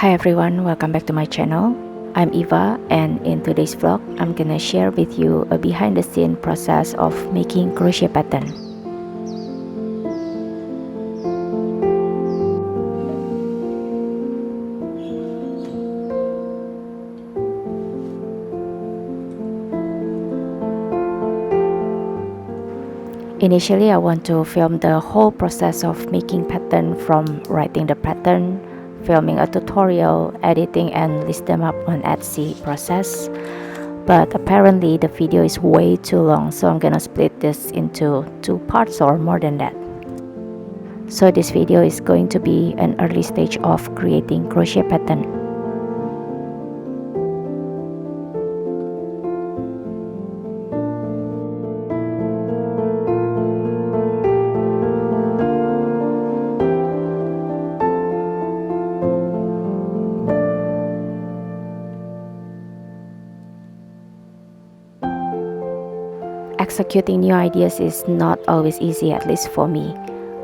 Hi everyone, welcome back to my channel. I'm Eva, and in today's vlog, I'm gonna share with you a behind the scene process of making crochet pattern. Initially, I want to film the whole process of making pattern, from writing the pattern, filming a tutorial, editing and list them up on Etsy process. But apparently the video is way too long, so I'm gonna split this into 2 parts or more than that. So this video is going to be an early stage of creating crochet pattern. Executing new ideas is not always easy, at least for me.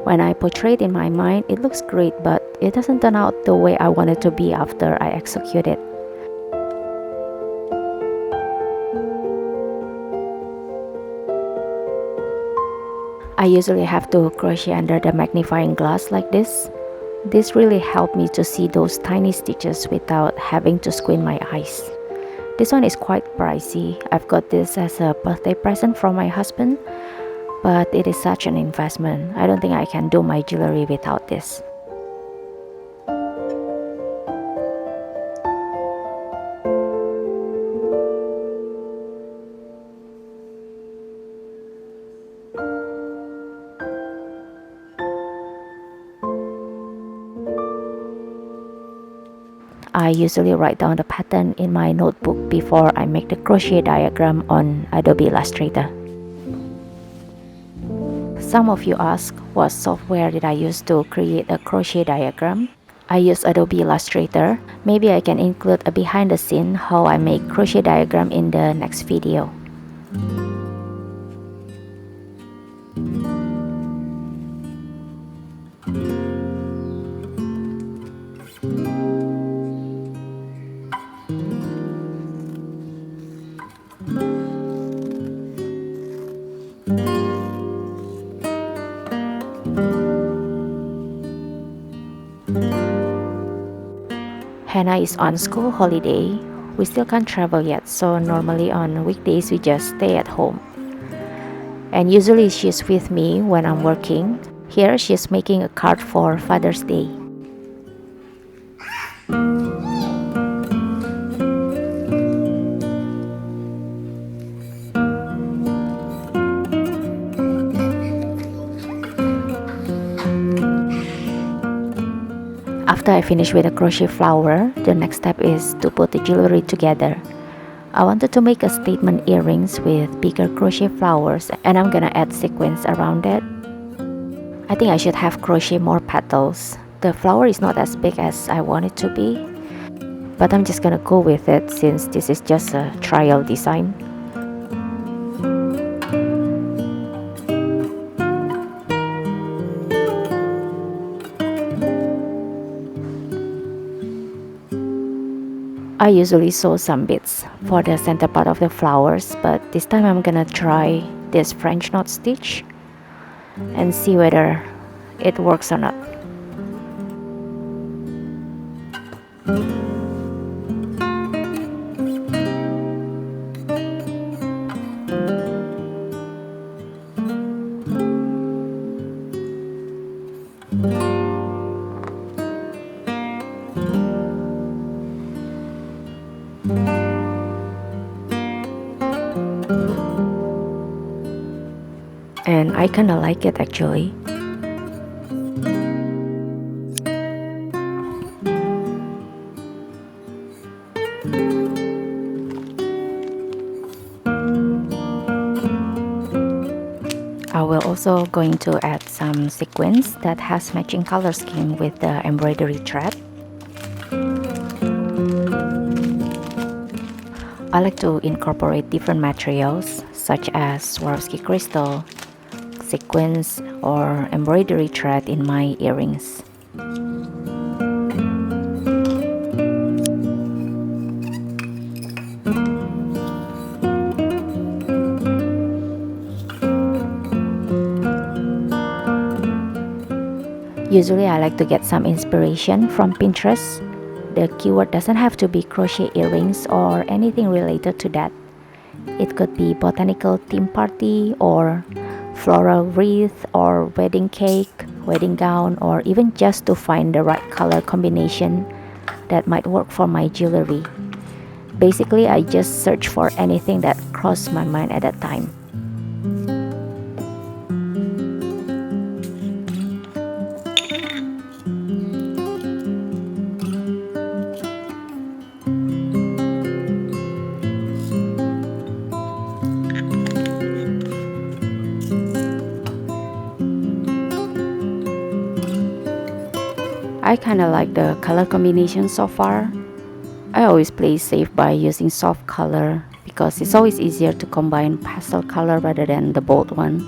When I portray it in my mind, it looks great, but it doesn't turn out the way I want it to be after I execute it. I usually have to crochet under the magnifying glass like this. This really helped me to see those tiny stitches without having to squint my eyes. This one is quite pricey. I've got this as a birthday present from my husband, but it is such an investment. I don't think I can do my jewelry without this. I usually write down the pattern in my notebook before I make the crochet diagram on Adobe Illustrator. Some of you ask what software did I use to create a crochet diagram. I use Adobe Illustrator. Maybe I can include a behind the scene how I make crochet diagram in the next video. Hannah is on school holiday. We still can't travel yet, so normally on weekdays we just stay at home. And usually she's with me when I'm working. Here she's making a card for Father's Day. After I finish with the crochet flower, the next step is to put the jewelry together. I wanted to make a statement earrings with bigger crochet flowers, and I'm gonna add sequins around it. I think I should have crochet more petals. The flower is not as big as I want it to be, but I'm just gonna go with it since this is just a trial design. I usually sew some bits for the center part of the flowers, but this time I'm gonna try this French knot stitch and see whether it works or not. And I kinda like it actually. I will also going to add some sequins that has matching color scheme with the embroidery thread. I like to incorporate different materials such as Swarovski crystal, sequins or embroidery thread in my earrings. Usually I like to get some inspiration from Pinterest. The keyword doesn't have to be crochet earrings or anything related to that. It could be botanical theme party or floral wreath or wedding cake, wedding gown, or even just to find the right color combination that might work for my jewelry. Basically, I just search for anything that crossed my mind at that time. I kinda like the color combination so far. I always play safe by using soft color because it's always easier to combine pastel color rather than the bold one.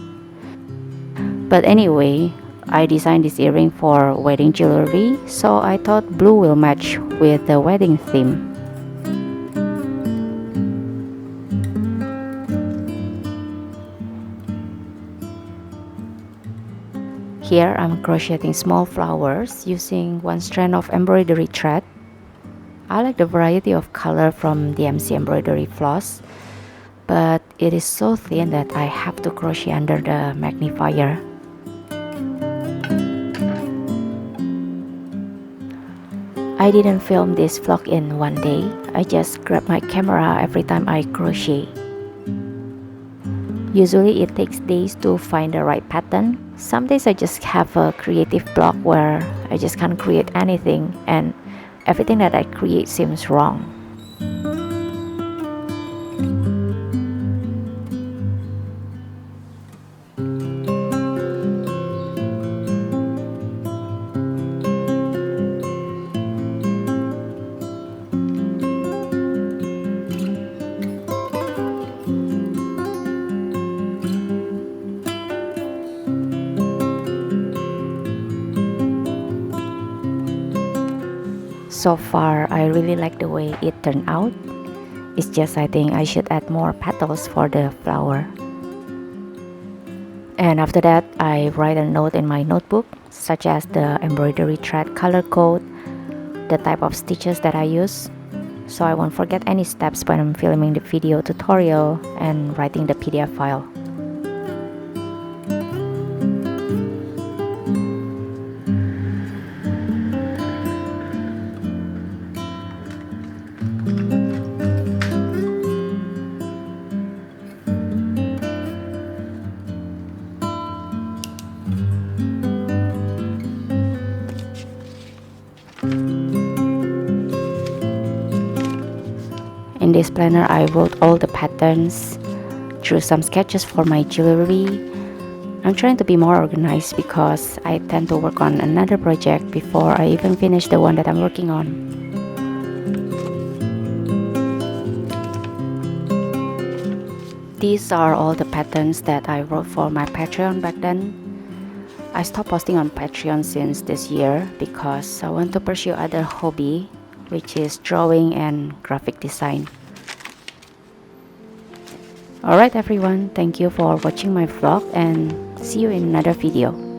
But anyway, I designed this earring for wedding jewelry, so I thought blue will match with the wedding theme. Here I'm crocheting small flowers using one strand of embroidery thread. I like the variety of color from DMC embroidery floss, but it is so thin that I have to crochet under the magnifier. I didn't film this vlog in one day. I just grab my camera every time I crochet. Usually it takes days to find the right pattern. Some days I just have a creative block where I just can't create anything and everything that I create seems wrong. So far, I really like the way it turned out. It's just I think I should add more petals for the flower. And after that, I write a note in my notebook, such as the embroidery thread color code, the type of stitches that I use, so I won't forget any steps when I'm filming the video tutorial and writing the PDF file. In this planner, I wrote all the patterns, drew some sketches for my jewelry. I'm trying to be more organized because I tend to work on another project before I even finish the one that I'm working on. These are all the patterns that I wrote for my Patreon back then. I stopped posting on Patreon since this year because I want to pursue other hobby, which is drawing and graphic design. Alright everyone, thank you for watching my vlog and see you in another video.